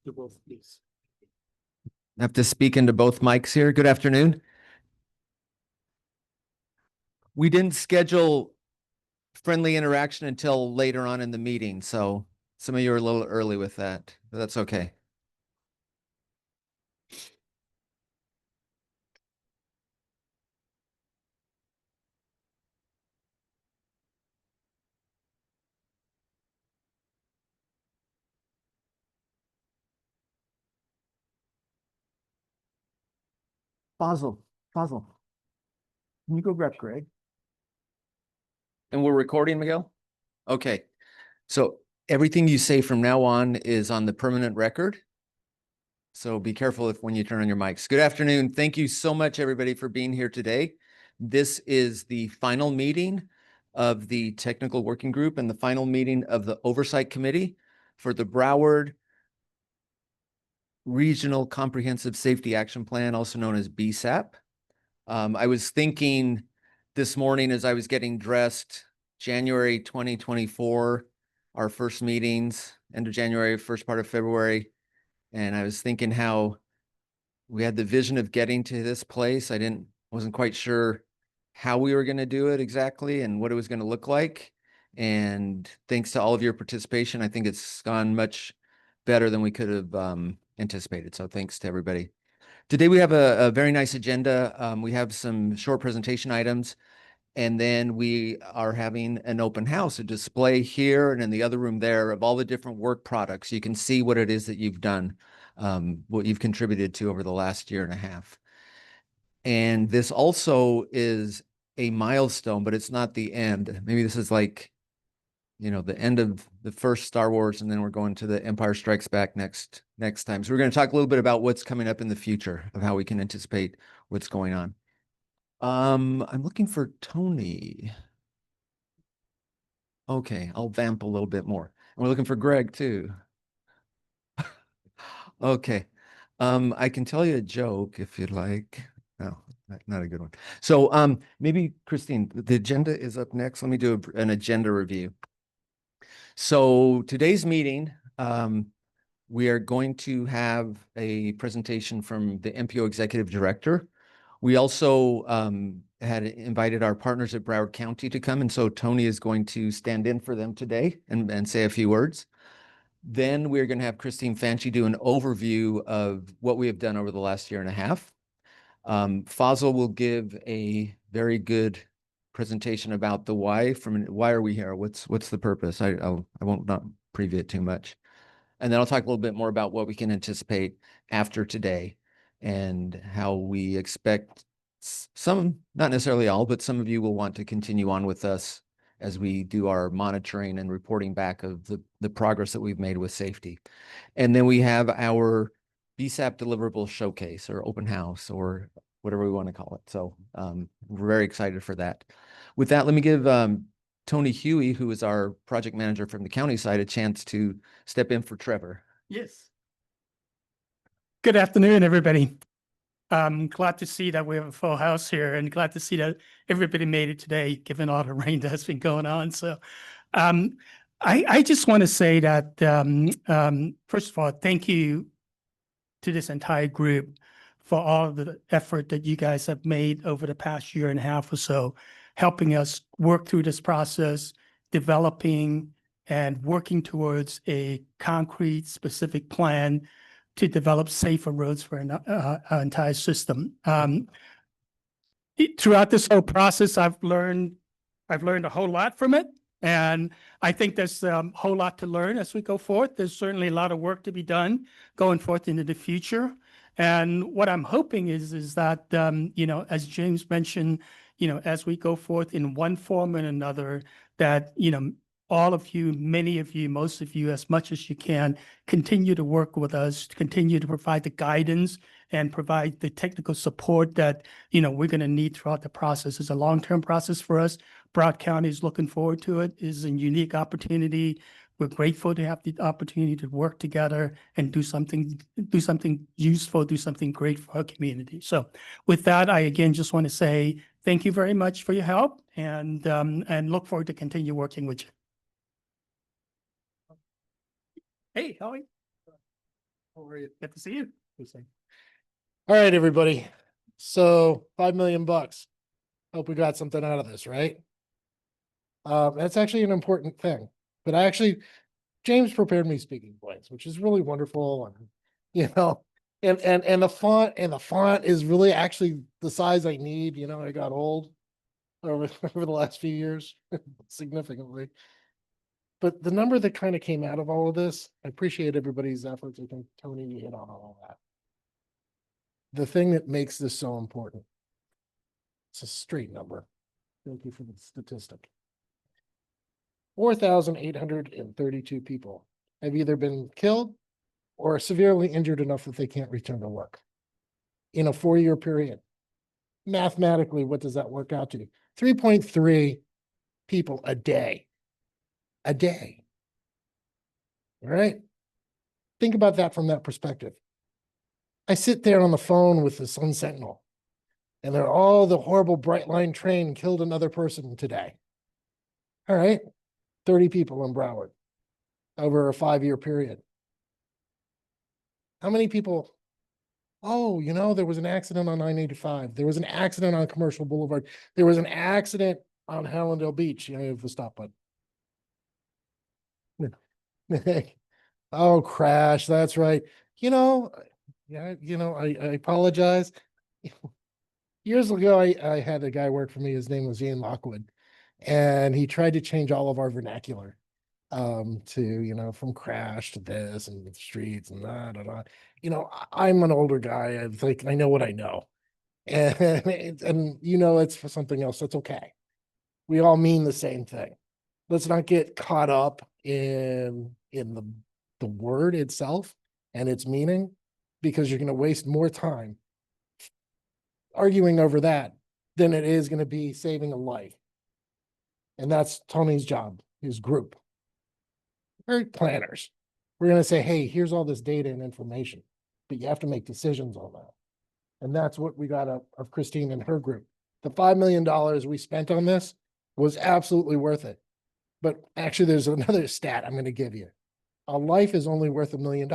to both, please. I have to speak into both mics here. Good afternoon. We didn't schedule friendly interaction until later on in the meeting, so some of you are a little early with that, but that's okay. Fazil, can you go grab Greg? And we're recording, Miguel? Okay. So everything you say from now on is on the permanent record. So be careful when you turn on your mics. Good afternoon. Thank you so much, everybody, for being here today. This is the final meeting of the technical working group and the final meeting of the oversight committee for the Broward Regional Comprehensive Safety Action Plan, also known as BSAP. I was thinking this morning as I was getting dressed, January 2024, our first meetings, end of January, first part of February. And I was thinking how we had the vision of getting to this place. Wasn't quite sure how we were going to do it exactly and what it was going to look like. And thanks to all of your participation, I think it's gone much better than we could have anticipated. So thanks to everybody. Today we have a very nice agenda. We have some short presentation items, and then we are having an open house, a display here and in the other room there of all the different work products. You can see what it is that you've done, what you've contributed to over the last year and a half. And this also is a milestone, but it's not the end. Maybe this is like, the end of the first Star Wars, and then we're going to the Empire Strikes Back next time. So we're going to talk a little bit about what's coming up in the future of how we can anticipate what's going on. I'm looking for Tony. Okay, I'll vamp a little bit more. And we're looking for Greg too. Okay. I can tell you a joke if you'd like. No, not a good one. So maybe Christine, the agenda is up next. Let me do an agenda review. So today's meeting, we are going to have a presentation from the MPO Executive Director. We also had invited our partners at Broward County to come, and so Tony is going to stand in for them today and say a few words. Then we're going to have Christine Fanchi do an overview of what we have done over the last year and a half. Fazil will give a very good presentation about the why. Why are we here? What's the purpose? I won't not preview it too much. And then I'll talk a little bit more about what we can anticipate after today and how we expect some, not necessarily all, but some of you will want to continue on with us as we do our monitoring and reporting back of the progress that we've made with safety. And then we have our BSAP deliverable showcase or open house or whatever we want to call it. So we're very excited for that. With that, let me give Tony Huey, who is our project manager from the county side, a chance to step in for Trevor. Yes. Good afternoon, everybody. I'm glad to see that we have a full house here and glad to see that everybody made it today, given all the rain that's been going on. So I just want to say that, first of all, thank you to this entire group for all of the effort that you guys have made over the past year and a half or so, helping us work through this process, developing and working towards a concrete, specific plan to develop safer roads for our entire system. Throughout this whole process, I've learned a whole lot from it. And I think there's a whole lot to learn as we go forth. There's certainly a lot of work to be done going forth into the future. And what I'm hoping is that, as James mentioned, as we go forth in one form and another, that, all of you, many of you, most of you, as much as you can, continue to work with us, continue to provide the guidance and provide the technical support that, we're going to need throughout the process. It's a long-term process for us. Broward County is looking forward to it. It's a unique opportunity. We're grateful to have the opportunity to work together and do something useful, do something great for our community. So with that, I again just want to say thank you very much for your help and look forward to continue working with you. Hey, how are you? How are you? Good to see you. All right, everybody. So $5 million. Hope we got something out of this, right? That's actually an important thing. But James prepared me speaking points, which is really wonderful. And and the font is really actually the size I need. I got old over the last few years significantly. But the number that kind of came out of all of this, I appreciate everybody's efforts. I think Tony, you hit on all of that. The thing that makes this so important, it's a straight number. Thank you for the statistic. 4,832 people have either been killed or severely injured enough that they can't return to work in a 4-year period. Mathematically, what does that work out to? 3.3 people a day. A day. All right. Think about that from that perspective. I sit there on the phone with the Sun Sentinel, and they're all the horrible Bright Line train killed another person today. All right. 30 people in Broward over a 5-year period. How many people? Oh, there was an accident on 985. There was an accident on Commercial Boulevard. There was an accident on Hallandale Beach. You have the stop button. Oh, crash. That's right. I apologize. Years ago, I had a guy work for me. His name was Ian Lockwood, and he tried to change all of our vernacular to, from crash to this and the streets and da. I'm an older guy. I know what I know. And it's for something else. That's okay. We all mean the same thing. Let's not get caught up in the word itself and its meaning, because you're going to waste more time arguing over that than it is going to be saving a life. And that's Tony's job, his group. We're planners. We're going to say, hey, here's all this data and information, but you have to make decisions on that. And that's what we got of Christine and her group. The $5 million we spent on this was absolutely worth it. But actually, there's another stat I'm going to give you. A life is only worth $1 million.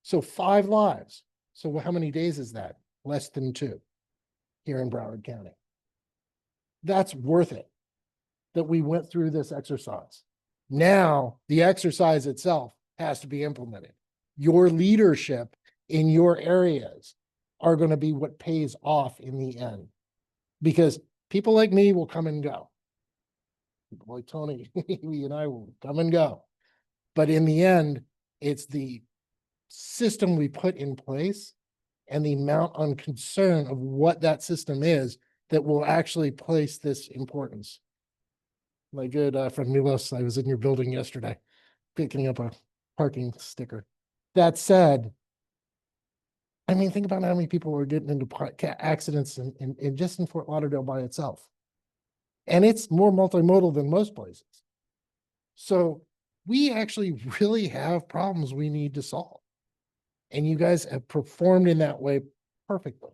So 5 lives. So how many days is that? Less than 2 here in Broward County. That's worth it that we went through this exercise. Now, the exercise itself has to be implemented. Your leadership in your areas are going to be what pays off in the end, because people like me will come and go. People like Tony, and I will come and go. But in the end, it's the system we put in place and the amount on concern of what that system is that will actually place this importance. My good friend Milos, I was in your building yesterday picking up a parking sticker. That said, think about how many people are getting into accidents in just in Fort Lauderdale by itself. And it's more multimodal than most places. So we actually really have problems we need to solve. And you guys have performed in that way perfectly.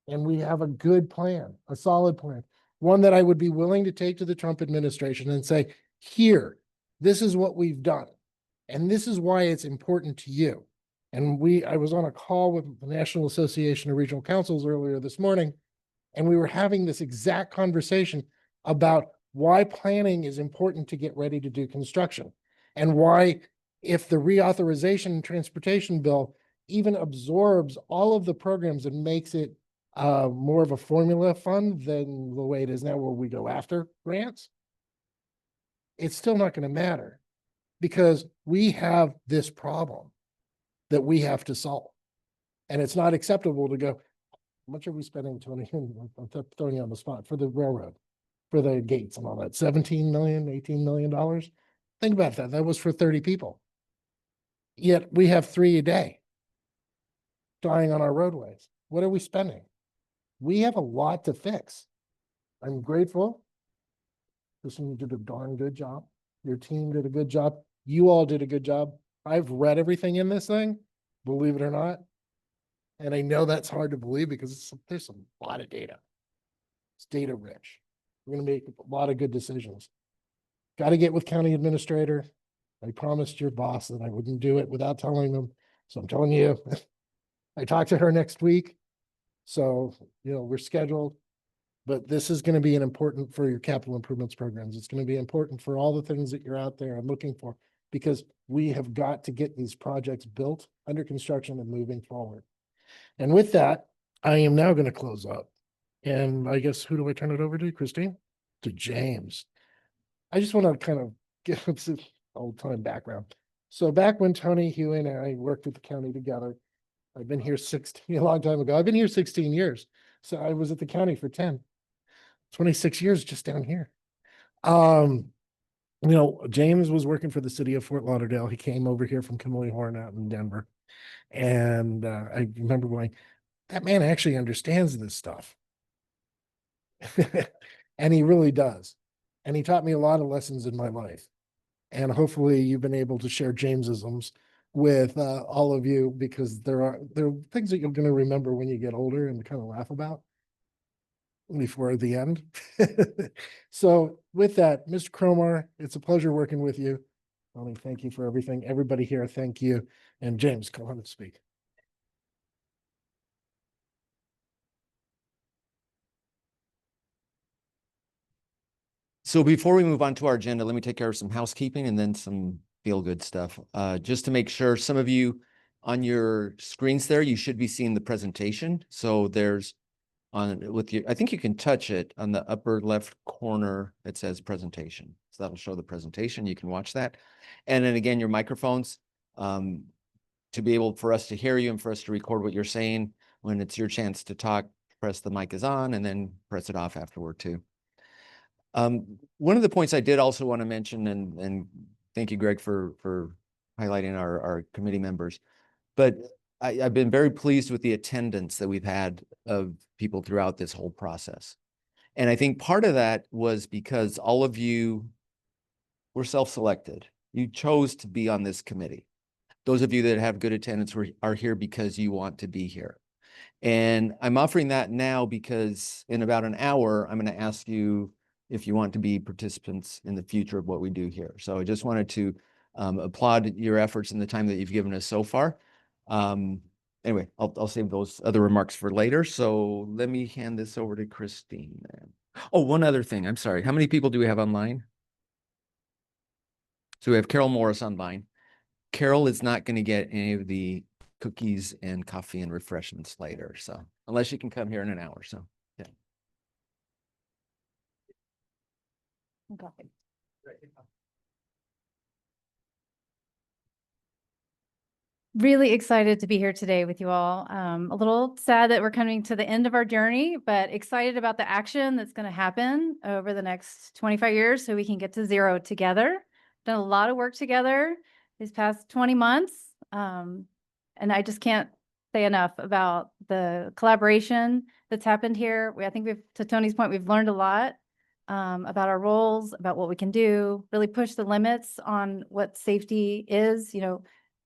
And we have a good plan, a solid plan, one that I would be willing to take to the Trump administration and say, here, this is what we've done. And this is why it's important to you. And I was on a call with the National Association of Regional Councils earlier this morning, and we were having this exact conversation about why planning is important to get ready to do construction, and why, if the reauthorization and transportation bill even absorbs all of the programs and makes it more of a formula fund than the way it is now, where we go after grants, it's still not going to matter, because we have this problem that we have to solve. And it's not acceptable to go, how much are we spending, Tony? I'm throwing you on the spot, for the railroad, for the gates and all that, $17 million, $18 million. Think about that. That was for 30 people. Yet we have 3 a day dying on our roadways. What are we spending? We have a lot to fix. I'm grateful. Listen, you did a darn good job. Your team did a good job. You all did a good job. I've read everything in this thing, believe it or not. And I know that's hard to believe, because there's a lot of data. It's data rich. We're going to make a lot of good decisions. Got to get with county administrator. I promised your boss that I wouldn't do it without telling them So I'm telling you, I talked to her next week. So, we're scheduled, but this is going to be an important for your capital improvements programs. It's going to be important for all the things that you're out there and looking for, because we have got to get these projects built, under construction, and moving forward. And with that, I am now going to close up. And I guess, who do I turn it over to, Christine? To James. I just want to kind of give some old time background. So back when Tony, Hugh, and I worked with the county together, I've been here 16, a long time ago. I've been here 16 years. So I was at the county for 10, 26 years just down here. James was working for the city of Fort Lauderdale. He came over here from Kimberly Horn out in Denver. And I remember going, that man actually understands this stuff. And he really does. And he taught me a lot of lessons in my life. And hopefully you've been able to share Jamesisms with all of you, because there are things that you're going to remember when you get older and kind of laugh about before the end. So with that, Mr. Cromar, it's a pleasure working with you. Tony, thank you for everything. Everybody here, thank you. And James, come on and speak. So before we move on to our agenda, let me take care of some housekeeping and then some feel-good stuff. Just to make sure, some of you on your screens there, you should be seeing the presentation. So there's I think you can touch it on the upper left corner. It says presentation. So that'll show the presentation. You can watch that. And then again, your microphones, to be able for us to hear you and for us to record what you're saying. When it's your chance to talk, press the mic is on and then press it off afterward too. One of the points I did also want to mention, and thank you, Greg, for highlighting our committee members, but I've been very pleased with the attendance that we've had of people throughout this whole process. And I think part of that was because all of you were self-selected. You chose to be on this committee. Those of you that have good attendance are here because you want to be here. And I'm offering that now because in about an hour, I'm going to ask you if you want to be participants in the future of what we do here. So I just wanted to applaud your efforts in the time that you've given us so far. Anyway, I'll save those other remarks for later. So let me hand this over to Christine. Oh, one other thing. I'm sorry. How many people do we have online? So we have Carol Morris online. Carol is not going to get any of the cookies and coffee and refreshments later. So unless you can come here in an hour. So yeah. Okay. Really excited to be here today with you all. A little sad that we're coming to the end of our journey, but excited about the action that's going to happen over the next 25 years so we can get to zero together. Done a lot of work together these past 20 months. And I just can't say enough about the collaboration that's happened here. I think to Tony's point, we've learned a lot about our roles, about what we can do, really push the limits on what safety is,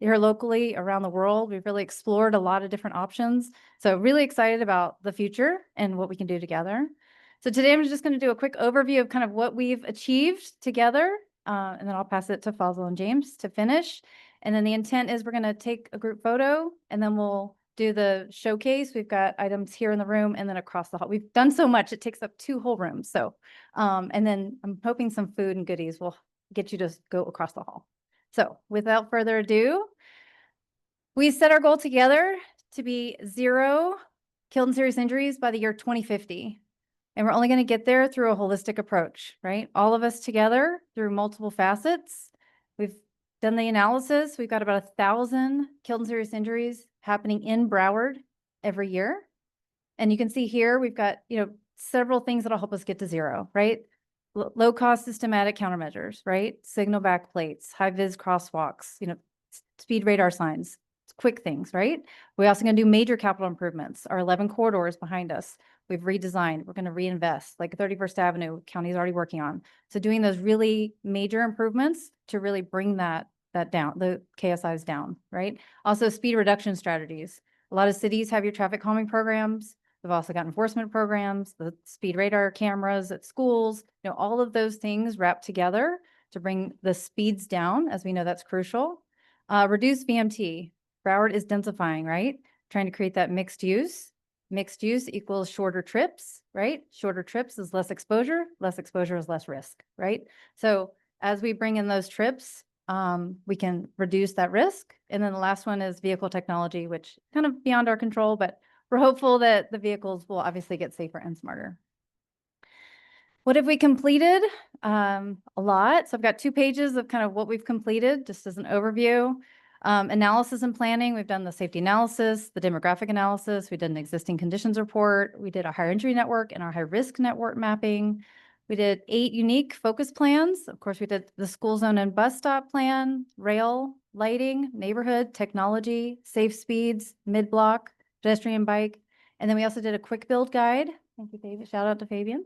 here locally, around the world. We've really explored a lot of different options. So really excited about the future and what we can do together. So today I'm just going to do a quick overview of kind of what we've achieved together. And then I'll pass it to Fazil and James to finish. And then the intent is we're going to take a group photo and then we'll do the showcase. We've got items here in the room and then across the hall. We've done so much, it takes up 2 whole rooms. So, and then I'm hoping some food and goodies will get you to go across the hall. So without further ado, we set our goal together to be 0 killed and serious injuries by the year 2050. And we're only going to get there through a holistic approach, right? All of us together through multiple facets. We've done the analysis. We've got about 1,000 killed and serious injuries happening in Broward every year. And you can see here, we've got, several things that'll help us get to 0, right? Low cost systematic countermeasures, right? Signal back plates, high vis crosswalks, speed radar signs, quick things, right? We're also going to do major capital improvements. Our 11 corridors behind us, we've redesigned. We're going to reinvest, like 31st Avenue, county is already working on. So doing those really major improvements to really bring that down, the KSIs down, right? Also speed reduction strategies. A lot of cities have your traffic calming programs. We've also got enforcement programs, the speed radar cameras at schools, all of those things wrapped together to bring the speeds down, as we know that's crucial. Reduce VMT. Broward is densifying, right? Trying to create that mixed use. Mixed use equals shorter trips, right? Shorter trips is less exposure is less risk, right? So as we bring in those trips, we can reduce that risk. And then the last one is vehicle technology, which kind of beyond our control, but we're hopeful that the vehicles will obviously get safer and smarter. What have we completed? A lot. So I've got 2 pages of kind of what we've completed, just as an overview. Analysis and planning, we've done the safety analysis, the demographic analysis, we did an existing conditions report, we did a higher injury network and our high risk network mapping. We did 8 unique focus plans. Of course, we did the school zone and bus stop plan, rail, lighting, neighborhood, technology, safe speeds, mid-block, pedestrian bike. And then we also did a quick build guide. Thank you, Fabian. Shout out to Fabian.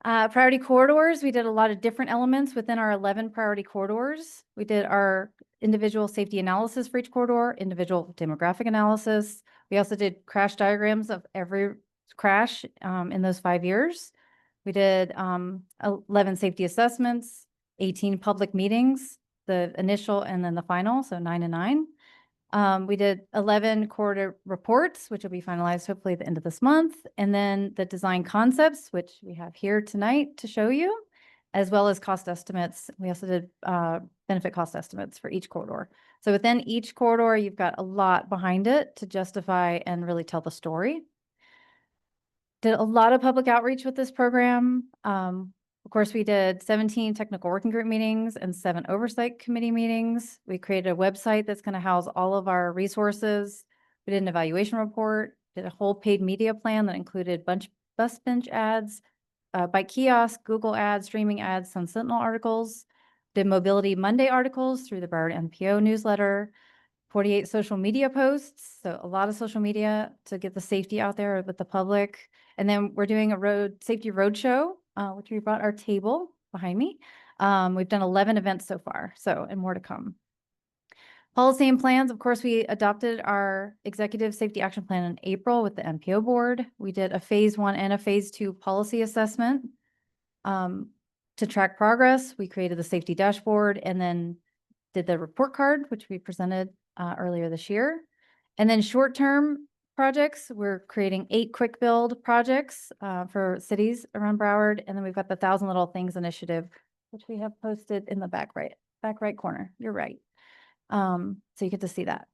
Priority corridors, we did a lot of different elements within our 11 priority corridors. We did our individual safety analysis for each corridor, individual demographic analysis. We also did crash diagrams of every crash in those 5 years. We did 11 safety assessments, 18 public meetings, the initial and then the final, so 9 and 9. We did 11 corridor reports, which will be finalized hopefully at the end of this month. And then the design concepts, which we have here tonight to show you, as well as cost estimates. We also did benefit cost estimates for each corridor. So within each corridor, you've got a lot behind it to justify and really tell the story. Did a lot of public outreach with this program. Of course, we did 17 technical working group meetings and 7 oversight committee meetings. We created a website that's going to house all of our resources. We did an evaluation report, did a whole paid media plan that included bus bench ads, bike kiosk, Google ads, streaming ads, Sun Sentinel articles, did Mobility Monday articles through the Broward NPO newsletter, 48 social media posts, so a lot of social media to get the safety out there with the public. And then we're doing a safety roadshow, which we brought our table behind me. We've done 11 events so far, and more to come. Policy and plans, of course, we adopted our executive safety action plan in April with the NPO board. We did a phase 1 and a phase 2 policy assessment. To track progress, we created the safety dashboard and then did the report card, which we presented earlier this year. And then short-term projects, we're creating 8 quick build projects for cities around Broward. And then we've got the 1,000 Little Things initiative, which we have posted in the back right corner. You're right. So you get to see that.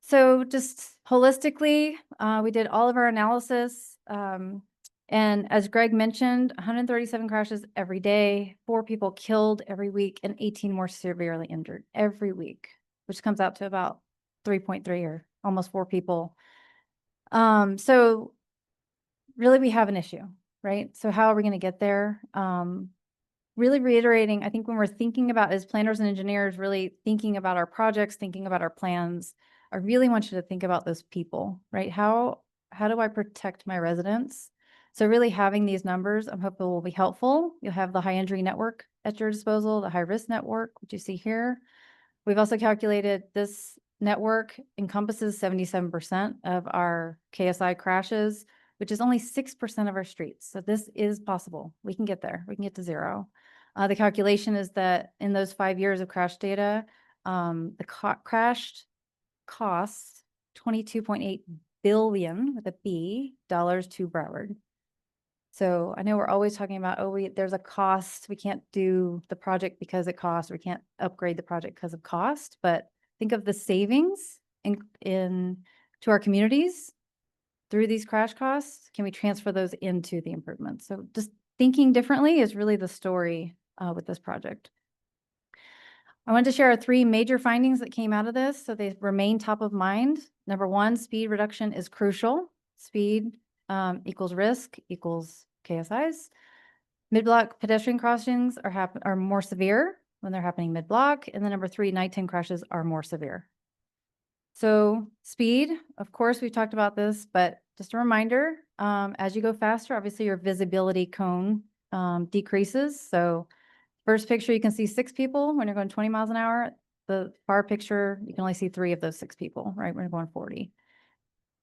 So just holistically, we did all of our analysis. And as Greg mentioned, 137 crashes every day, 4 people killed every week, and 18 more severely injured every week, which comes out to about 3.3 or almost 4 people. So really we have an issue, right? So how are we going to get there? Really reiterating, I think when we're thinking about as planners and engineers, really thinking about our projects, thinking about our plans, I really want you to think about those people, right? How do I protect my residents? So really having these numbers, I'm hoping will be helpful. You'll have the high injury network at your disposal, the high risk network, which you see here. We've also calculated this network encompasses 77% of our KSI crashes, which is only 6% of our streets. So this is possible. We can get there. We can get to 0. The calculation is that in those 5 years of crash data, the crashed costs $22.8 billion with a B dollars to Broward. So I know we're always talking about, there's a cost. We can't do the project because it costs. We can't upgrade the project because of cost. But think of the savings in to our communities through these crash costs. Can we transfer those into the improvements? So just thinking differently is really the story with this project. I wanted to share our 3 major findings that came out of this, so they remain top of mind. Number 1, speed reduction is crucial. Speed equals risk equals KSIs. Mid-block pedestrian crossings are more severe when they're happening mid-block. And then number 3, nighttime crashes are more severe. So speed, of course, we've talked about this, but just a reminder, as you go faster, obviously your visibility cone decreases. So first picture, you can see 6 people when you're going 20 miles an hour. The far picture, you can only see 3 of those 6 people, right? When you're going 40.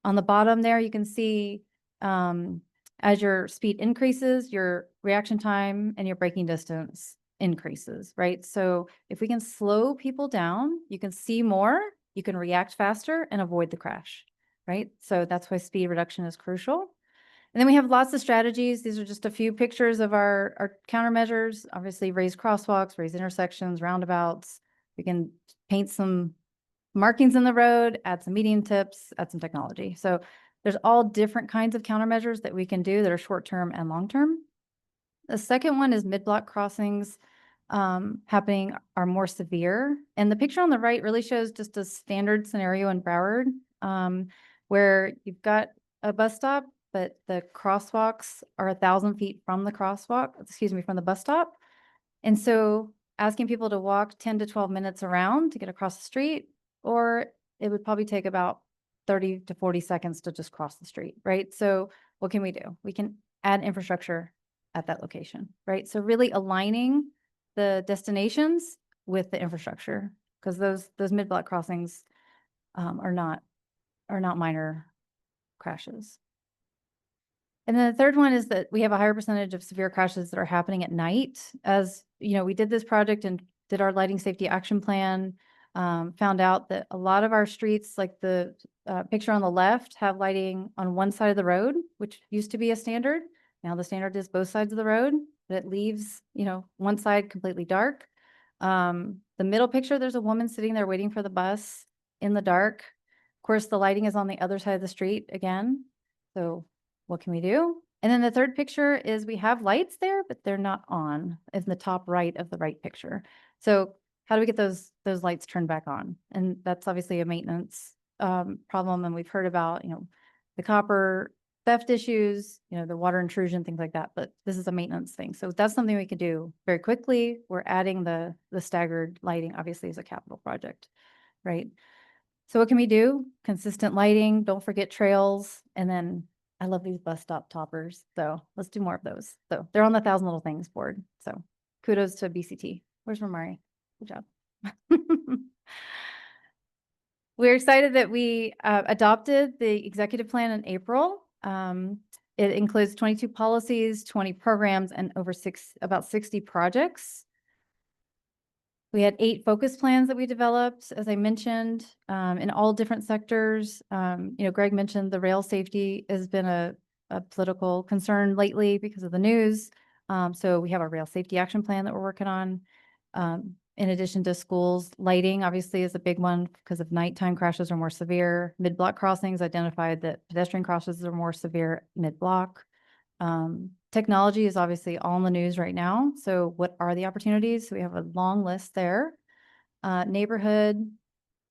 On the bottom there, you can see as your speed increases, your reaction time and your braking distance increases, right? So if we can slow people down, you can see more, you can react faster and avoid the crash, right? So that's why speed reduction is crucial. And then we have lots of strategies. These are just a few pictures of our countermeasures. Obviously, raise crosswalks, raise intersections, roundabouts. We can paint some markings in the road, add some median tips, add some technology. So there's all different kinds of countermeasures that we can do that are short-term and long-term. The second one is mid-block crossings happening are more severe. And the picture on the right really shows just a standard scenario in Broward where you've got a bus stop, but the crosswalks are 1,000 feet from the from the bus stop. And so asking people to walk 10 to 12 minutes around to get across the street, or it would probably take about 30 to 40 seconds to just cross the street, right? So what can we do? We can add infrastructure at that location, right? So really aligning the destinations with the infrastructure, because those mid-block crossings are not minor crashes. And then the third one is that we have a higher percentage of severe crashes that are happening at night. As you know, we did this project and did our lighting safety action plan, found out that a lot of our streets, like the picture on the left, have lighting on one side of the road, which used to be a standard. Now the standard is both sides of the road, but it leaves, one side completely dark. The middle picture, there's a woman sitting there waiting for the bus in the dark. Of course, the lighting is on the other side of the street again. So what can we do? And then the third picture is we have lights there, but they're not on in the top right of the right picture. So how do we get those lights turned back on? And that's obviously a maintenance problem. And we've heard about, the copper theft issues, the water intrusion, things like that. But this is a maintenance thing. So that's something we can do very quickly. We're adding the staggered lighting, obviously, as a capital project, right? So what can we do? Consistent lighting, don't forget trails, and then I love these bus stop toppers. So let's do more of those. So they're on the 1,000 Little Things board. So kudos to BCT. Where's Romari? Good job. We're excited that we adopted the executive plan in April. It includes 22 policies, 20 programs, and about 60 projects. We had 8 focus plans that we developed, as I mentioned, in all different sectors. Greg mentioned the rail safety has been a political concern lately because of the news. So we have a rail safety action plan that we're working on. In addition to schools, lighting obviously is a big one because of nighttime crashes are more severe. Mid-block crossings identified that pedestrian crashes are more severe mid-block. Technology is obviously all in the news right now. So what are the opportunities? So we have a long list there. Neighborhood,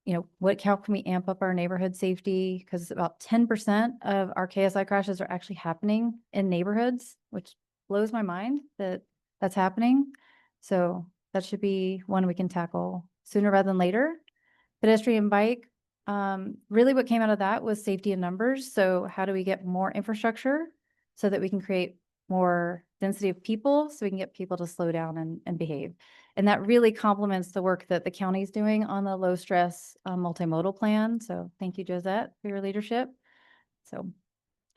how can we amp up our neighborhood safety? Because about 10% of our KSI crashes are actually happening in neighborhoods, which blows my mind that that's happening. So that should be one we can tackle sooner rather than later. Pedestrian bike, really what came out of that was safety in numbers. So how do we get more infrastructure so that we can create more density of people so we can get people to slow down and behave? And that really complements the work that the county is doing on the low stress multimodal plan. So thank you, Josette, for your leadership. And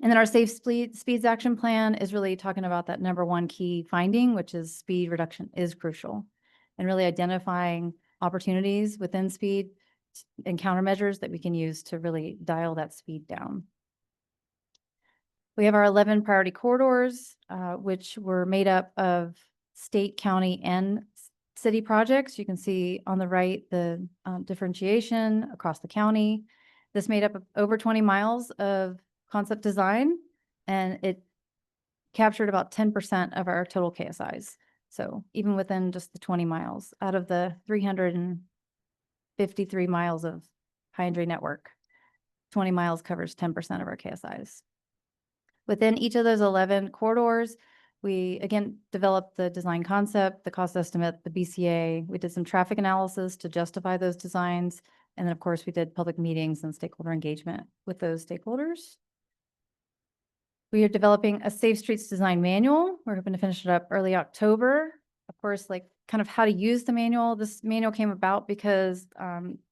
then our safe speeds action plan is really talking about that number one key finding, which is speed reduction is crucial, and really identifying opportunities within speed and countermeasures that we can use to really dial that speed down. We have our 11 priority corridors, which were made up of state, county, and city projects. You can see on the right the differentiation across the county. This made up of over 20 miles of concept design, and it captured about 10% of our total KSIs. So even within just the 20 miles out of the 353 miles of high entry network, 20 miles covers 10% of our KSIs. Within each of those 11 corridors, we again developed the design concept, the cost estimate, the BCA. We did some traffic analysis to justify those designs. And then of course we did public meetings and stakeholder engagement with those stakeholders. We are developing a Safe Streets Design Manual. We're hoping to finish it up early October. Of course, kind of how to use the manual. This manual came about because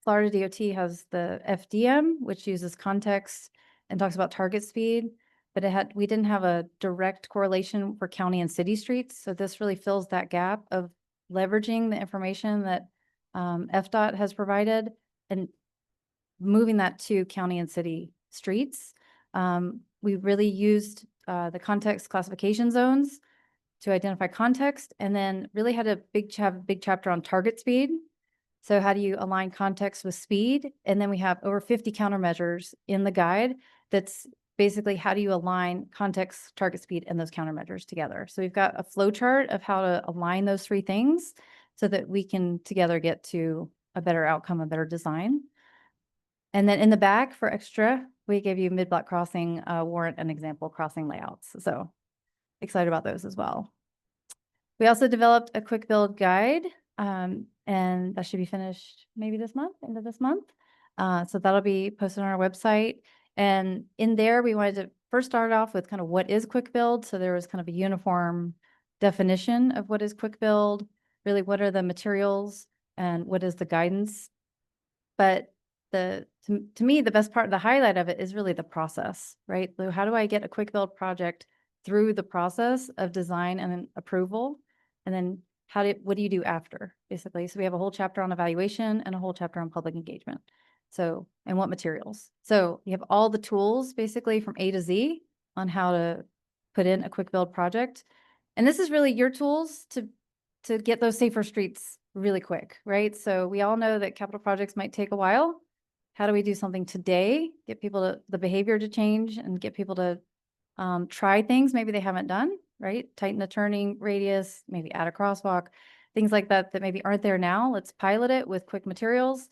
Florida DOT has the FDM, which uses context and talks about target speed, but we didn't have a direct correlation for county and city streets. So this really fills that gap of leveraging the information that FDOT has provided and moving that to county and city streets. We really used the context classification zones to identify context, and then really had a big chapter on target speed. So how do you align context with speed? And then we have over 50 countermeasures in the guide. That's basically how do you align context, target speed, and those countermeasures together. So we've got a flow chart of how to align those three things so that we can together get to a better outcome, a better design. And then in the back for extra, we gave you mid-block crossing warrant and example crossing layouts. So excited about those as well. We also developed a quick build guide, and that should be finished maybe this month, end of this month. So that'll be posted on our website. And in there, we wanted to first start off with kind of what is quick build. So there was kind of a uniform definition of what is quick build, really what are the materials and what is the guidance. But to me, the best part, the highlight of it is really the process, right? So how do I get a quick build project through the process of design and then approval? And then what do you do after, basically? So we have a whole chapter on evaluation and a whole chapter on public engagement. So, and what materials. So you have all the tools basically from A to Z on how to put in a quick build project. And this is really your tools to get those safer streets really quick, right? So we all know that capital projects might take a while. How do we do something today, get people the behavior to change and get people to try things maybe they haven't done, right? Tighten the turning radius, maybe add a crosswalk, things like that that maybe aren't there now. Let's pilot it with quick materials,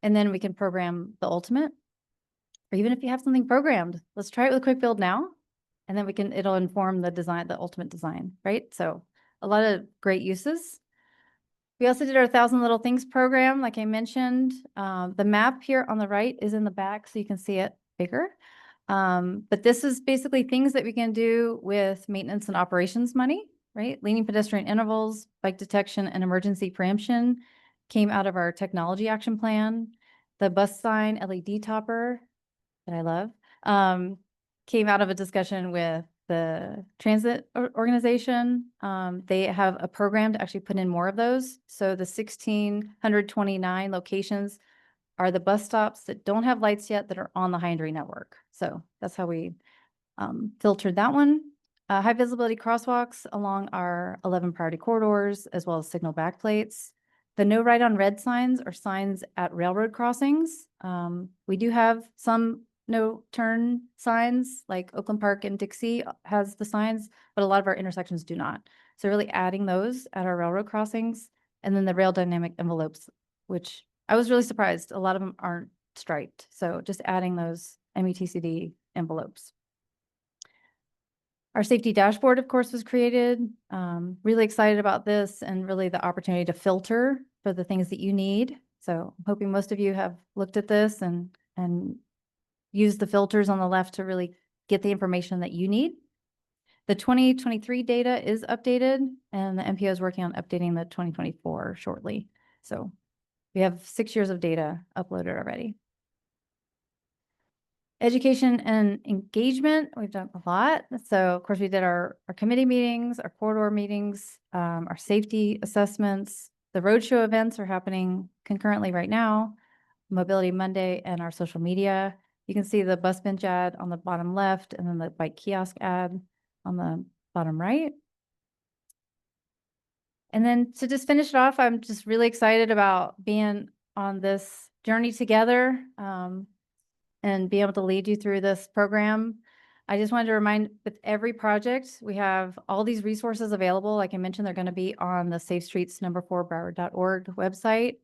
and then we can program the ultimate. Or even if you have something programmed, let's try it with quick build now, and then it'll inform the design, the ultimate design, right? So a lot of great uses. We also did our 1,000 Little Things program, like I mentioned. The map here on the right is in the back, so you can see it bigger. But this is basically things that we can do with maintenance and operations money, right? Leaning pedestrian intervals, bike detection, and emergency preemption came out of our technology action plan. The bus sign LED topper that I love came out of a discussion with the transit organization. They have a program to actually put in more of those. So the 1,629 locations are the bus stops that don't have lights yet that are on the High Injury Network. So that's how we filtered that one. High visibility crosswalks along our 11 priority corridors, as well as signal backplates. The no right on red signs are signs at railroad crossings. We do have some no turn signs, like Oakland Park and Dixie has the signs, but a lot of our intersections do not. So really adding those at our railroad crossings, and then the rail dynamic envelopes, which I was really surprised. A lot of them aren't striped. So just adding those METCD envelopes. Our safety dashboard, of course, was created. Really excited about this and really the opportunity to filter for the things that you need. So I'm hoping most of you have looked at this and used the filters on the left to really get the information that you need. The 2023 data is updated, and the MPO is working on updating the 2024 shortly. So we have 6 years of data uploaded already. Education and engagement, we've done a lot. So of course we did our committee meetings, our corridor meetings, our safety assessments. The roadshow events are happening concurrently right now, Mobility Monday and our social media. You can see the bus bench ad on the bottom left and then the bike kiosk ad on the bottom right. And then to just finish it off, I'm just really excited about being on this journey together and be able to lead you through this program. I just wanted to remind, with every project, we have all these resources available. Like I mentioned, they're going to be on the Safe Streets #4broward.org website.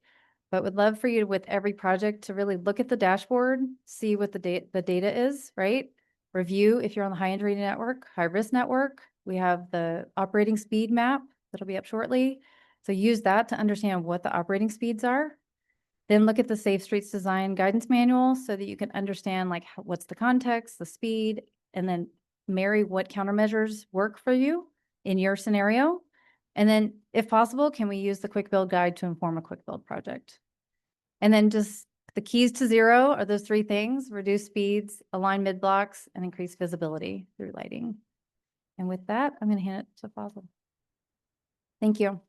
But would love for you with every project to really look at the dashboard, see what the data is, right? Review if you're on the high injury network, high risk network. We have the operating speed map that'll be up shortly. So use that to understand what the operating speeds are. Then look at the Safe Streets Design Guidance Manual so that you can understand like what's the context, the speed, and then marry what countermeasures work for you in your scenario. And then if possible, can we use the quick build guide to inform a quick build project? And then just the keys to zero are those 3 things: reduce speeds, align mid blocks, and increase visibility through lighting. And with that, I'm going to hand it to Fazil. Thank you.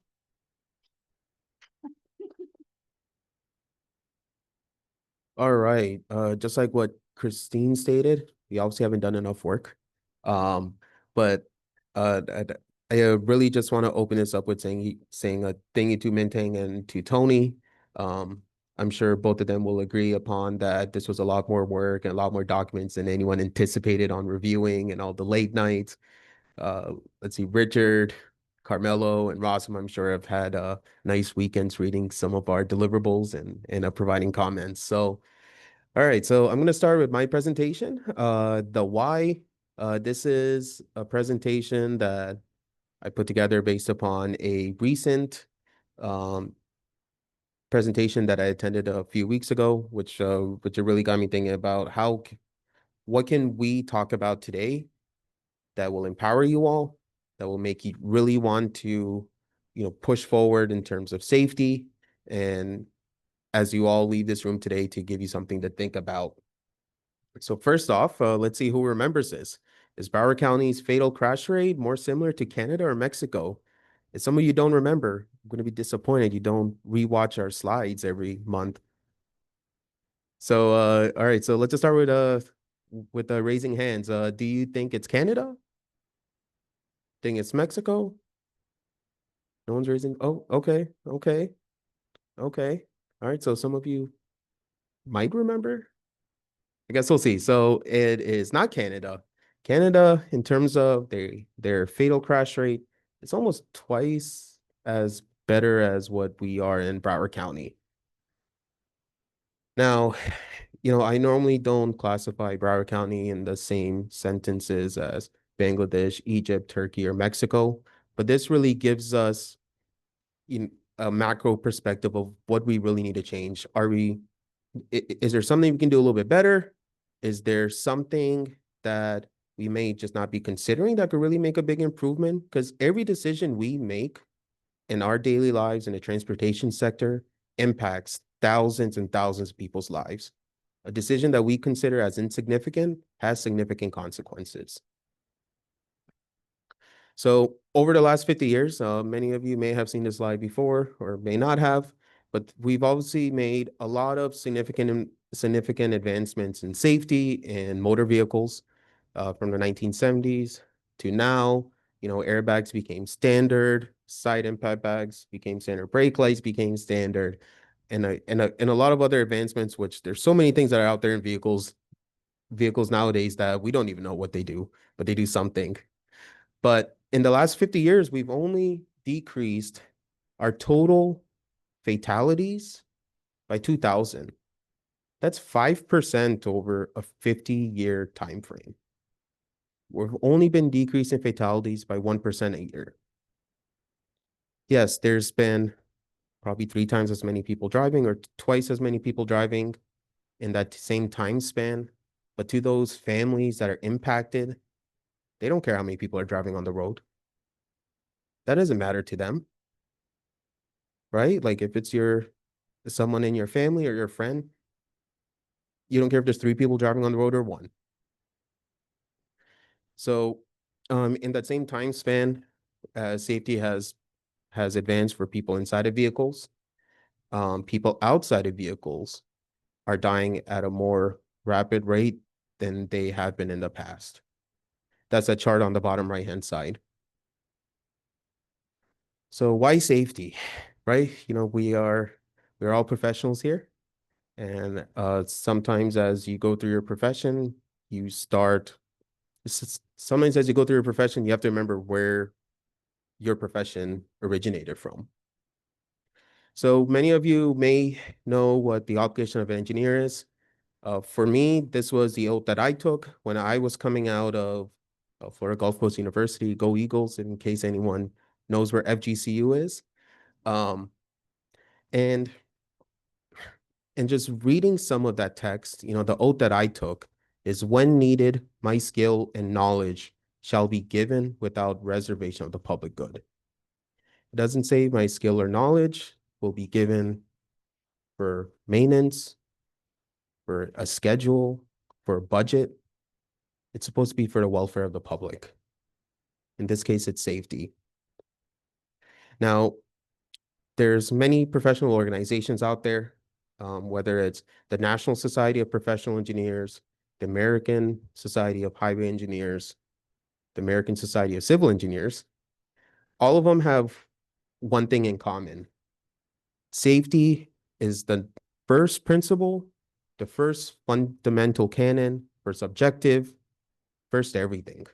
All right. Just like what Christine stated, we obviously haven't done enough work. But I really just want to open this up with saying a thank you to Mintang and to Tony. I'm sure both of them will agree upon that this was a lot more work and a lot more documents than anyone anticipated on reviewing and all the late nights. Let's see, Richard, Carmelo, and Rossum, I'm sure have had nice weekends reading some of our deliverables and providing comments. So, all right, so I'm going to start with my presentation. The why. This is a presentation that I put together based upon a recent presentation that I attended a few weeks ago, which really got me thinking about what can we talk about today that will empower you all, that will make you really want to, push forward in terms of safety, and as you all leave this room today, to give you something to think about. So first off, let's see who remembers this. Is Broward County's fatal crash rate more similar to Canada or Mexico? If some of you don't remember, I'm going to be disappointed you don't rewatch our slides every month. So, all right, so let's just start with raising hands. Do you think it's Canada? Think it's Mexico? No one's raising. Oh, okay, okay, okay. All right, so some of you might remember. I guess we'll see. So it is not Canada. Canada, in terms of their fatal crash rate, it's almost twice as better as what we are in Broward County. Now, I normally don't classify Broward County in the same sentences as Bangladesh, Egypt, Turkey, or Mexico, but this really gives us a macro perspective of what we really need to change. Is there something we can do a little bit better? Is there something that we may just not be considering that could really make a big improvement? Because every decision we make in our daily lives in the transportation sector impacts thousands and thousands of people's lives. A decision that we consider as insignificant has significant consequences. So over the last 50 years, many of you may have seen this slide before or may not have, but we've obviously made a lot of significant advancements in safety in motor vehicles from the 1970s to now. Airbags became standard, side impact bags became standard, brake lights became standard, and a lot of other advancements, which there's so many things that are out there in vehicles nowadays that we don't even know what they do, but they do something. But in the last 50 years, we've only decreased our total fatalities by 2,000. That's 5% over a 50-year time frame. We've only been decreasing fatalities by 1% a year. Yes, there's been probably 3 times as many people driving or twice as many people driving in that same time span. But to those families that are impacted, they don't care how many people are driving on the road. That doesn't matter to them, right? Like if it's someone in your family or your friend, you don't care if there's 3 people driving on the road or 1. So in that same time span, safety has advanced for people inside of vehicles. People outside of vehicles are dying at a more rapid rate than they have been in the past. That's a chart on the bottom right-hand side. So why safety, right? We're all professionals here. And sometimes as you go through your profession, sometimes as you go through your profession, you have to remember where your profession originated from. So many of you may know what the obligation of an engineer is. For me, this was the oath that I took when I was coming out of Florida Gulf Coast University. Go Eagles, in case anyone knows where FGCU is. And just reading some of that text, the oath that I took is, when needed, my skill and knowledge shall be given without reservation of the public good. It doesn't say my skill or knowledge will be given for maintenance, for a schedule, for a budget. It's supposed to be for the welfare of the public. In this case, it's safety. Now, there's many professional organizations out there whether it's the National Society of Professional Engineers, the American Society of Highway Engineers, the American Society of Civil Engineers, all of them have one thing in common. Safety is the first principle, the first fundamental canon, first objective, first everything.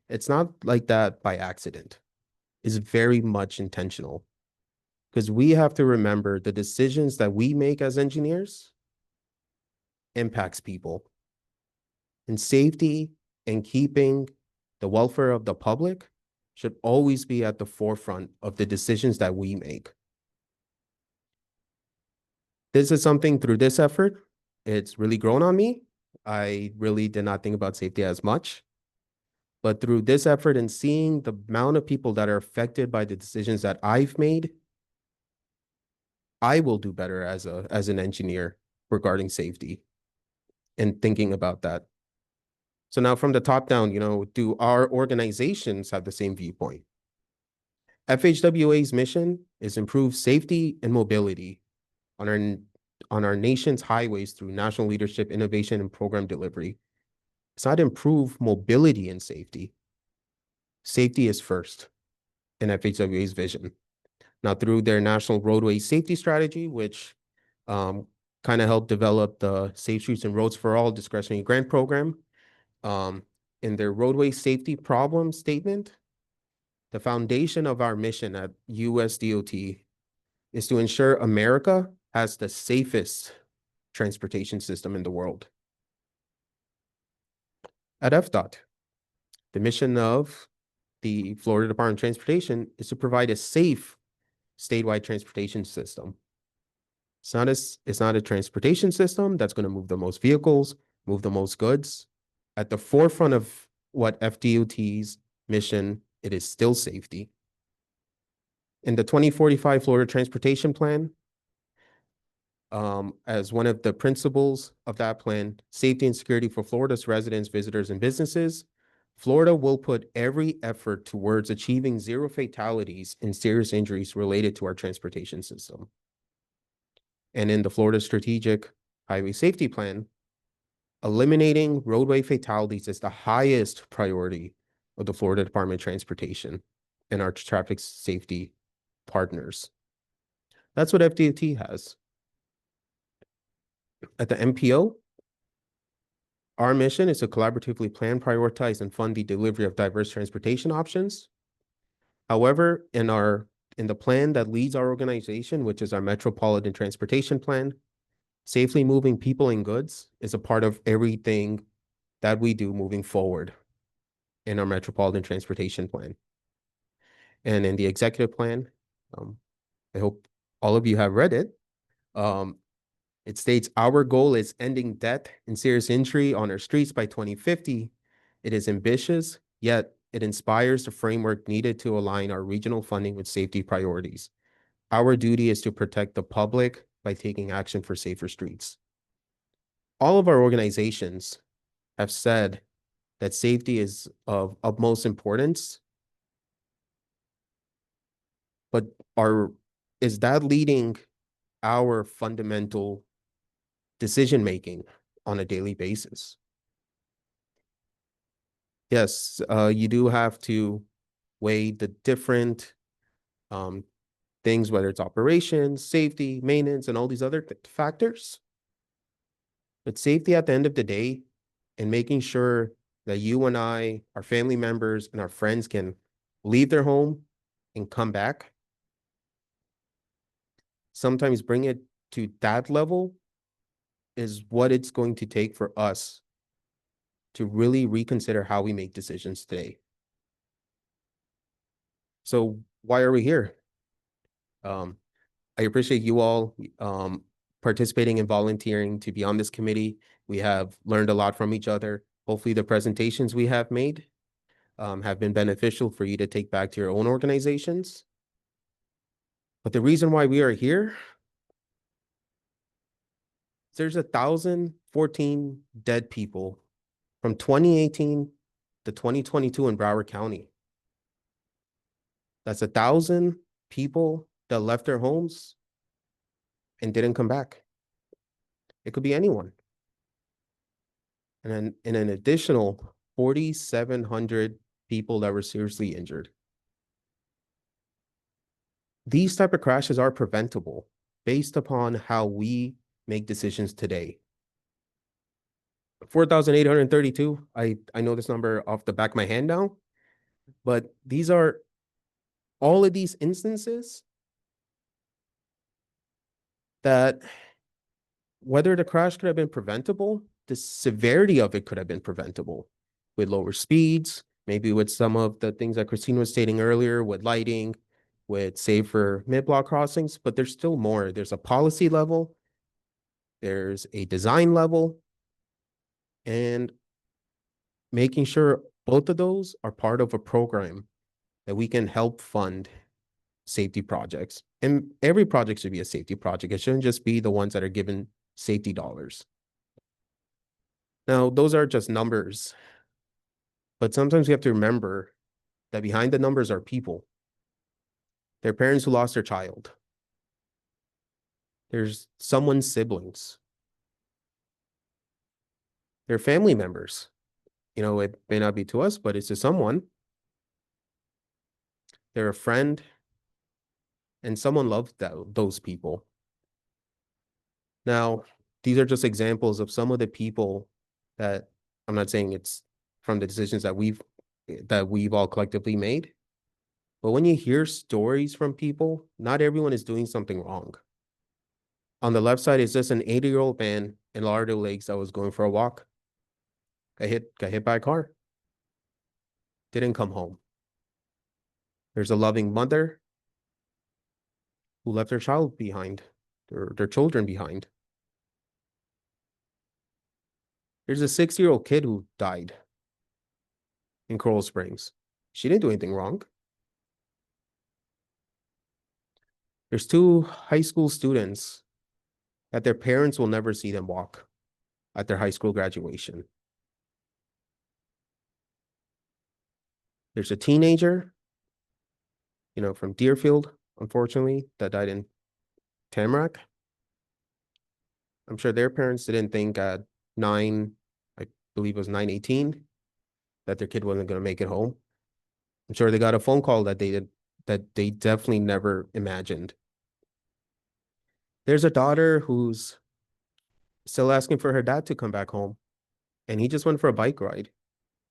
It's not like that by accident. It's very much intentional, because we have to remember the decisions that we make as engineers impacts people. And safety and keeping the welfare of the public should always be at the forefront of the decisions that we make. This is something through this effort, it's really grown on me. I really did not think about safety as much. But through this effort and seeing the amount of people that are affected by the decisions that I've made, I will do better as an engineer regarding safety and thinking about that. So now from the top down, do our organizations have the same viewpoint? FHWA's mission is improve safety and mobility on our nation's highways through national leadership, innovation, and program delivery. It's not improve mobility and safety. Safety is first in FHWA's vision. Now, through their national roadway safety strategy, which kind of helped develop the Safe Streets and Roads for All discretionary grant program, in their roadway safety problem statement, the foundation of our mission at USDOT is to ensure America has the safest transportation system in the world. At FDOT, the mission of the Florida Department of Transportation is to provide a safe statewide transportation system. It's not a transportation system that's going to move the most vehicles, move the most goods. At the forefront of what FDOT's mission, it is still safety. In the 2045 Florida Transportation Plan, as one of the principles of that plan, safety and security for Florida's residents, visitors, and businesses, Florida will put every effort towards achieving zero fatalities and serious injuries related to our transportation system. And in the Florida Strategic Highway Safety Plan, eliminating roadway fatalities is the highest priority of the Florida Department of Transportation and our traffic safety partners. That's what FDOT has. At the MPO, our mission is to collaboratively plan, prioritize, and fund the delivery of diverse transportation options. However, in the plan that leads our organization, which is our Metropolitan Transportation Plan, safely moving people and goods is a part of everything that we do moving forward in our Metropolitan Transportation Plan. And in the executive plan, I hope all of you have read it. It states our goal is ending death and serious injury on our streets by 2050. It is ambitious, yet it inspires the framework needed to align our regional funding with safety priorities. Our duty is to protect the public by taking action for safer streets. All of our organizations have said that safety is of utmost importance, but is that leading our fundamental decision-making on a daily basis? Yes, you do have to weigh the different things, whether it's operations, safety, maintenance, and all these other factors. But safety at the end of the day, and making sure that you and I, our family members, and our friends can leave their home and come back, sometimes bring it to that level is what it's going to take for us to really reconsider how we make decisions today. So why are we here? I appreciate you all participating and volunteering to be on this committee. We have learned a lot from each other. Hopefully the presentations we have made have been beneficial for you to take back to your own organizations. But the reason why we are here, there's 1,014 dead people from 2018 to 2022 in Broward County. That's 1,000 people that left their homes and didn't come back. It could be anyone. And then in an additional 4,700 people that were seriously injured. These type of crashes are preventable based upon how we make decisions today. 4,832, I know this number off the back of my hand now, but these are all of these instances that whether the crash could have been preventable, the severity of it could have been preventable with lower speeds, maybe with some of the things that Christine was stating earlier, with lighting, with safer mid-block crossings, but there's still more. There's a policy level, there's a design level, and making sure both of those are part of a program that we can help fund safety projects. And every project should be a safety project. It shouldn't just be the ones that are given safety dollars. Now, those are just numbers, but sometimes we have to remember that behind the numbers are people. There are parents who lost their child. There's someone's siblings. There are family members. You know, it may not be to us, but it's to someone. They're a friend, and someone loved those people. Now, these are just examples of some of the people that I'm not saying it's from the decisions that we've all collectively made. But when you hear stories from people, not everyone is doing something wrong. On the left side is just an 80-year-old man in Lauderdale Lakes that was going for a walk. Got hit by a car. Didn't come home. There's a loving mother who left their child behind, their children behind. There's a 6-year-old kid who died in Coral Springs. She didn't do anything wrong. There's 2 high school students that their parents will never see them walk at their high school graduation. There's a teenager, from Deerfield, unfortunately, that died in Tamarack. I'm sure their parents didn't think at 9, I believe it was 9/18, that their kid wasn't going to make it home. I'm sure they got a phone call that they definitely never imagined. There's a daughter who's still asking for her dad to come back home, and he just went for a bike ride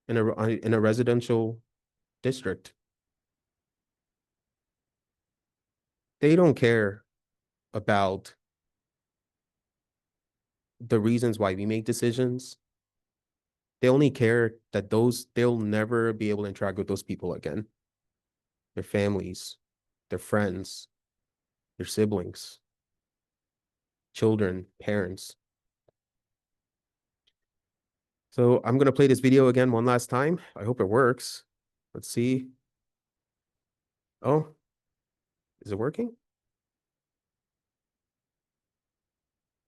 in a residential district. They don't care about the reasons why we make decisions. They only care that they'll never be able to interact with those people again. Their families, their friends, their siblings, children, parents. So I'm going to play this video again one last time. I hope it works. Let's see. Oh, is it working?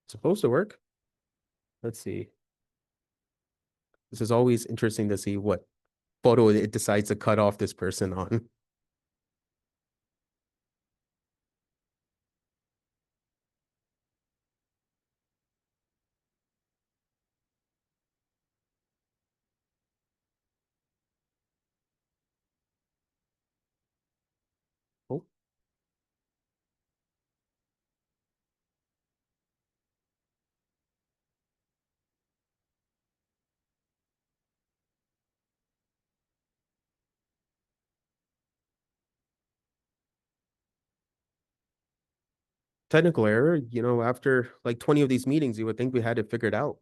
It's supposed to work. Let's see. This is always interesting to see what photo it decides to cut off this person on. Oh. Technical error, after like 20 of these meetings, you would think we had it figured out.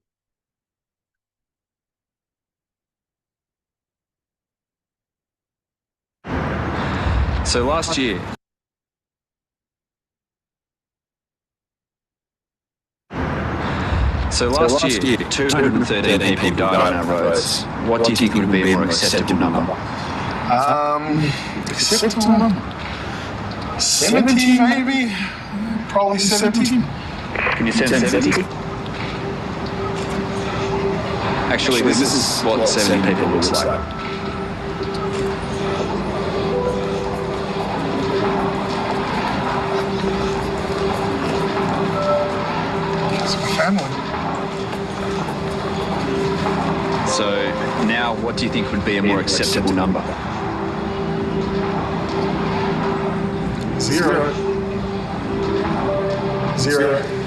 So last year, last year, 213 people died on our roads. What do you think would be a more acceptable number? Acceptable number? 70 maybe? Probably 70. Can you send 70? Actually, this is what 70 people looks like. family. So now what do you think would be a more acceptable number? 0. 0.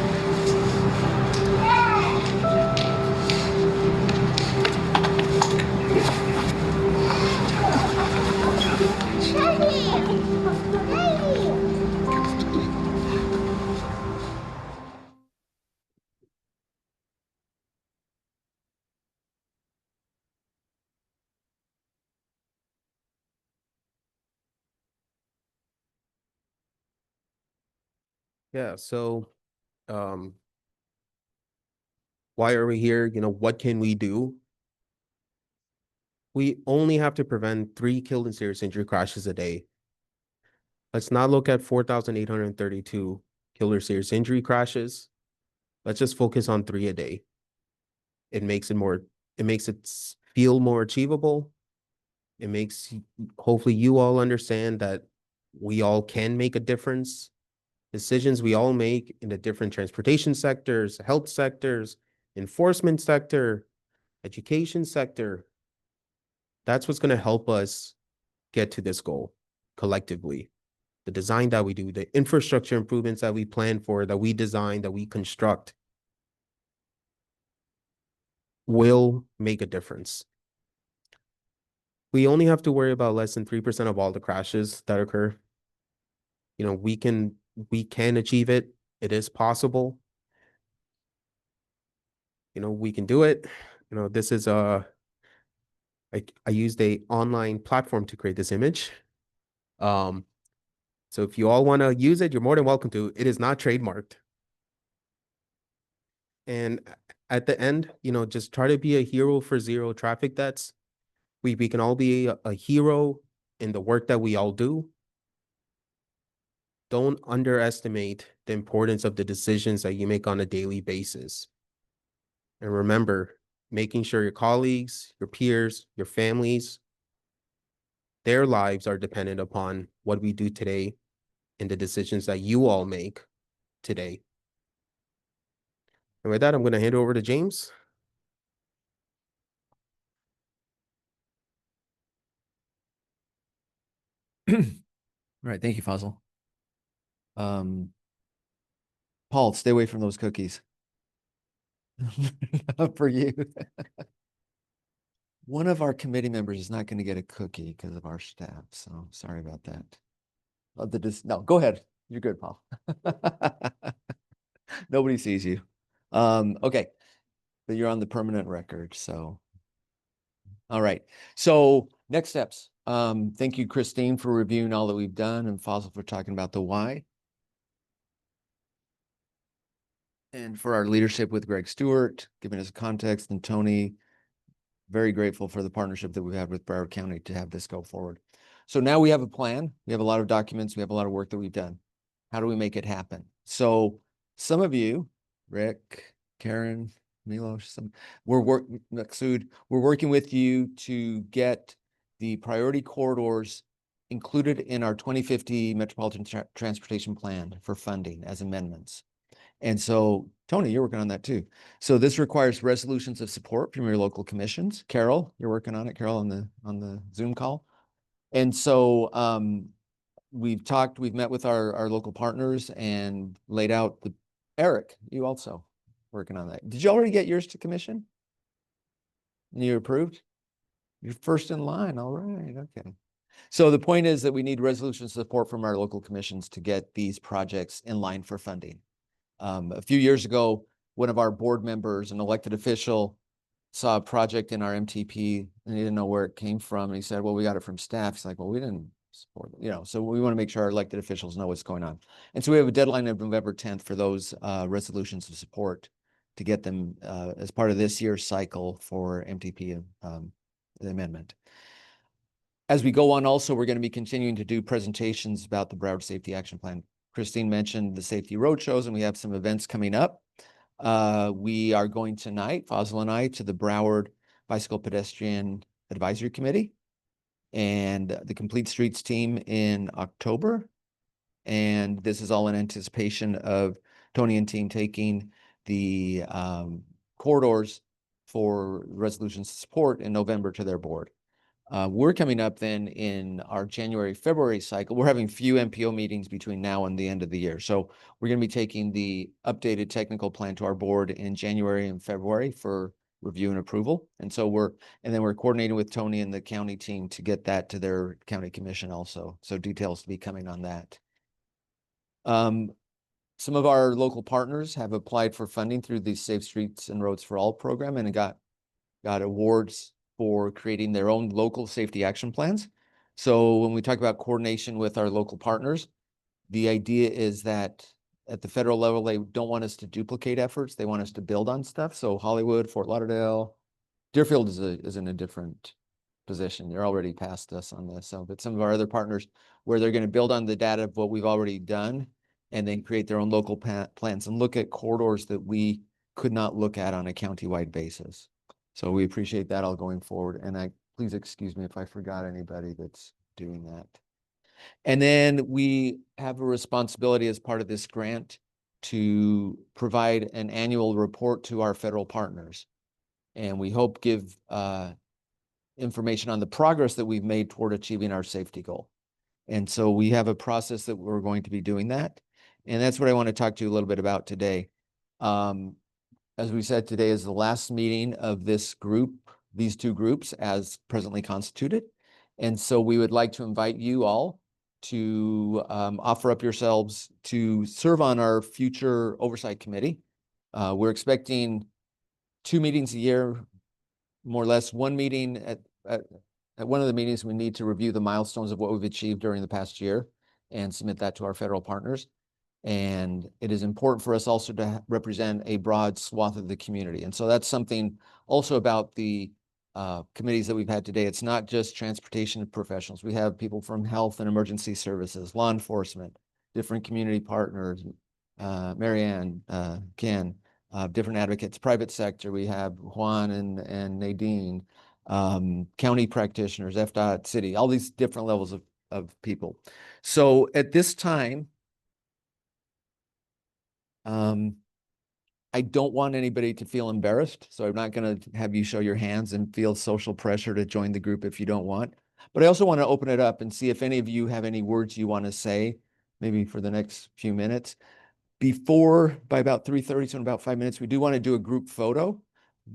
Yeah, so why are we here? You know, what can we do? We only have to prevent 3 killed and serious injury crashes a day. Let's not look at 4,832 killed or serious injury crashes. Let's just focus on 3 a day. It makes it feel more achievable. It makes hopefully you all understand that we all can make a difference. Decisions we all make in the different transportation sectors, health sectors, enforcement sector, education sector. That's what's going to help us get to this goal collectively. The design that we do, the infrastructure improvements that we plan for, that we design, that we construct will make a difference. We only have to worry about less than 3% of all the crashes that occur. You know, we can achieve it. It is possible. You know, we can do it. You know, this is I used a online platform to create this image. So if you all want to use it, you're more than welcome to. It is not trademarked. And at the end, you know, just try to be a hero for 0 traffic deaths. We can all be a hero in the work that we all do. Don't underestimate the importance of the decisions that you make on a daily basis. And remember, making sure your colleagues, your peers, your families, their lives are dependent upon what we do today and the decisions that you all make today. And with that, I'm going to hand over to James. All right, thank you, Fazil. Paul, stay away from those cookies. Not for you. One of our committee members is not going to get a cookie because of our staff, so sorry about that. No, go ahead. You're good, Paul. Nobody sees you. Okay, but you're on the permanent record, so. All right, so next steps. Thank you, Christine, for reviewing all that we've done, and Fazil for talking about the why. And for our leadership with Greg Stewart, giving us context, and Tony, very grateful for the partnership that we've had with Broward County to have this go forward. So now we have a plan. We have a lot of documents. We have a lot of work that we've done. How do we make it happen? So some of you, Rick, Karen, Milos, we're working with you to get the priority corridors included in our 2050 Metropolitan Transportation Plan for funding as amendments. And so, Tony, you're working on that too. So this requires resolutions of support from your local commissions. Carol, you're working on it, Carol, on the Zoom call. And so we've met with our local partners and laid out Eric, you also working on that. Did you already get yours to commission? And you approved? You're first in line. All right. Okay. So the point is that we need resolution support from our local commissions to get these projects in line for funding. A few years ago, one of our board members, an elected official, saw a project in our MTP and he didn't know where it came from. And he said, well, we got it from staff. He's like, well, we didn't support it. You know, so we want to make sure our elected officials know what's going on. And so we have a deadline of November 10th for those resolutions of support to get them as part of this year's cycle for MTP the amendment. As we go on also, we're going to be continuing to do presentations about the Broward Safety Action Plan. Christine mentioned the safety roadshows, and we have some events coming up. We are going tonight, Fazil and I, to the Broward Bicycle Pedestrian Advisory Committee and the Complete Streets team in October. And this is all in anticipation of Tony and team taking the corridors for resolutions to support in November to their board. We're coming up then in our January, February cycle. We're having few MPO meetings between now and the end of the year. So we're going to be taking the updated technical plan to our board in January and February for review and approval. And so we're coordinating with Tony and the county team to get that to their county commission also. So details to be coming on that. Some of our local partners have applied for funding through the Safe Streets and Roads for All program and got awards for creating their own local safety action plans. So when we talk about coordination with our local partners, the idea is that at the federal level, they don't want us to duplicate efforts. They want us to build on stuff. So Hollywood, Fort Lauderdale, Deerfield is in a different position. They're already past us on this. So, but some of our other partners where they're going to build on the data of what we've already done and then create their own local plans and look at corridors that we could not look at on a county-wide basis. So we appreciate that all going forward. And please excuse me if I forgot anybody that's doing that. And then we have a responsibility as part of this grant to provide an annual report to our federal partners. And we hope give information on the progress that we've made toward achieving our safety goal. And so we have a process that we're going to be doing that. And that's what I want to talk to you a little bit about today. As we said, today is the last meeting of this group, these two groups as presently constituted. And so we would like to invite you all to offer up yourselves to serve on our future oversight committee. We're expecting 2 meetings a year, more or less. One meeting at one of the meetings, we need to review the milestones of what we've achieved during the past year and submit that to our federal partners. And it is important for us also to represent a broad swath of the community. And so that's something also about the committees that we've had today. It's not just transportation professionals. We have people from health and emergency services, law enforcement, different community partners, Marianne, Ken, different advocates, private sector. We have Juan and Nadine, county practitioners, FDOT, city, all these different levels of people. So at this time, I don't want anybody to feel embarrassed, so I'm not going to have you show your hands and feel social pressure to join the group if you don't want. But I also want to open it up and see if any of you have any words you want to say, maybe for the next few minutes. By about 3:30, so in about 5 minutes, we do want to do a group photo,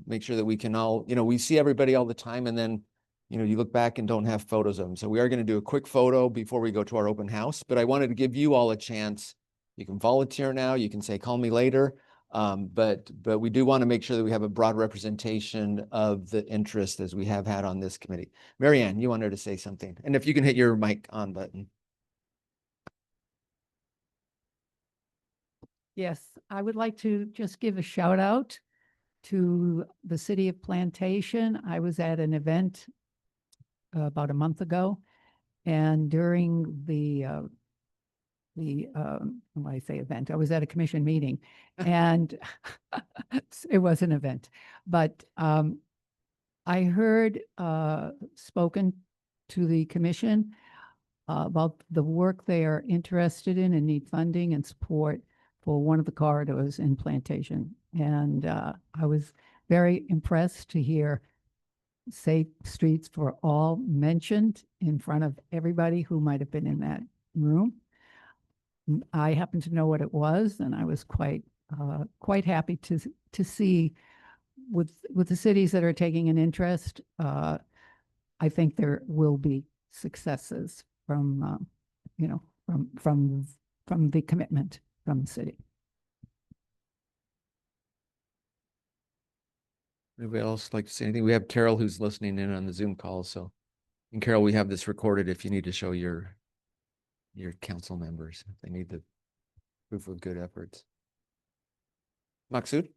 make sure that we can all, we see everybody all the time, and then, you look back and don't have photos of them. So we are going to do a quick photo before we go to our open house, but I wanted to give you all a chance. You can volunteer now. You can say, call me later. But we do want to make sure that we have a broad representation of the interest as we have had on this committee. Marianne, you wanted to say something. And if you can hit your mic on button. Yes, I would like to just give a shout out to the city of Plantation. I was at an event about a month ago, and during when I say event, I was at a commission meeting, and it was an event, but I heard spoken to the commission about the work they are interested in and need funding and support for one of the corridors in Plantation. And I was very impressed to hear Safe Streets for All mentioned in front of everybody who might have been in that room. I happened to know what it was, and I was quite happy to see with the cities that are taking an interest. I think there will be successes from the commitment from the city. Anybody else like to say anything? We have Carol who's listening in on the Zoom call. So, and Carol, we have this recorded if you need to show your council members if they need the proof of good efforts. Maksud?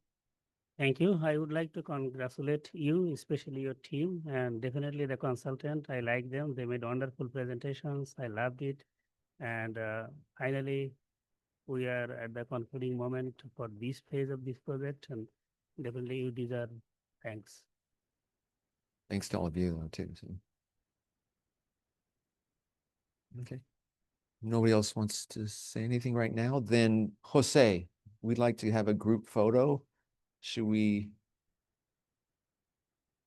Thank you. I would like to congratulate you, especially your team, and definitely the consultant. I like them. They made wonderful presentations. I loved it. And finally, we are at the concluding moment for this phase of this project, and definitely you deserve thanks. Thanks to all of you too. So. Okay. Nobody else wants to say anything right now. Then Jose, we'd like to have a group photo. Should we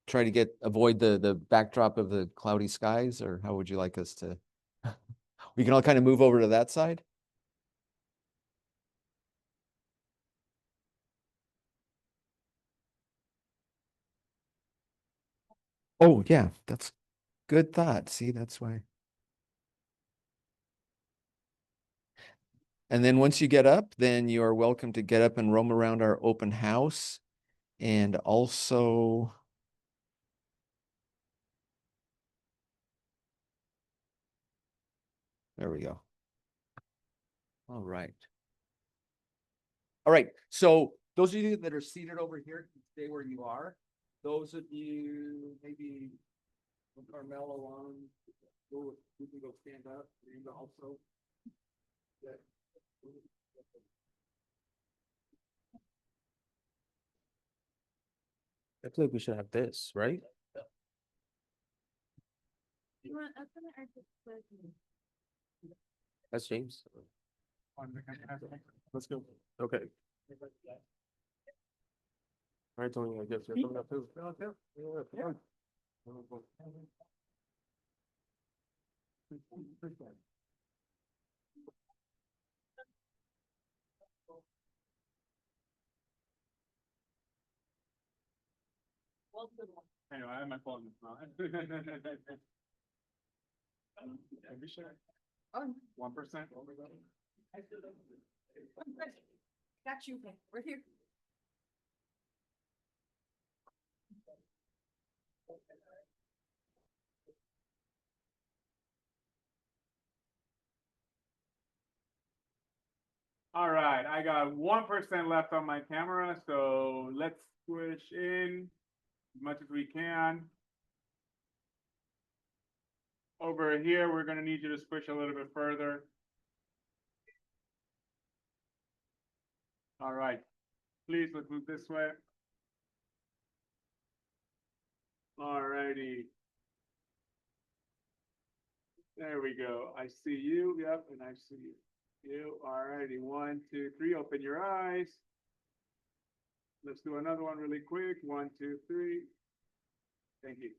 try to avoid the backdrop of the cloudy skies, or how would you like us to? We can all kind of move over to that side. Oh, yeah, that's good thought. See, that's why. And then once you get up, then you are welcome to get up and roam around our open house. And also, there we go. All right. All right. So those of you that are seated over here can stay where you are. Those of you maybe with Carmelo on, we can go stand up. And also. I feel like we should have this, right? That's James. Let's go. Okay. All right, Tony, I guess you're coming up too. Yeah. Anyway, I have my phone. Are we sure? 1%. Got you. We're here. All right, I got 1% left on my camera, so let's switch in as much as we can. Over here, we're gonna need you to switch a little bit further. All right, please, let's move this way. All righty. There we go. I see you, yep, and I see you. All righty, 1, 2, 3, open your eyes. Let's do another one really quick. 1, 2, 3. Thank you.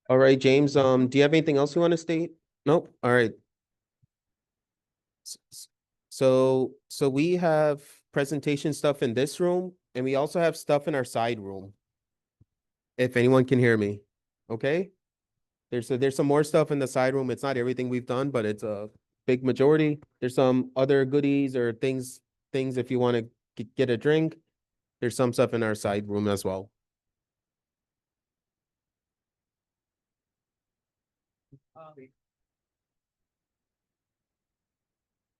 All right, James, do you have anything else you want to state? Nope. All right. So we have presentation stuff in this room, and we also have stuff in our side room. If anyone can hear me, okay? There's some more stuff in the side room. It's not everything we've done, but it's a big majority. There's some other goodies or things if you want to get a drink. There's some stuff in our side room as well.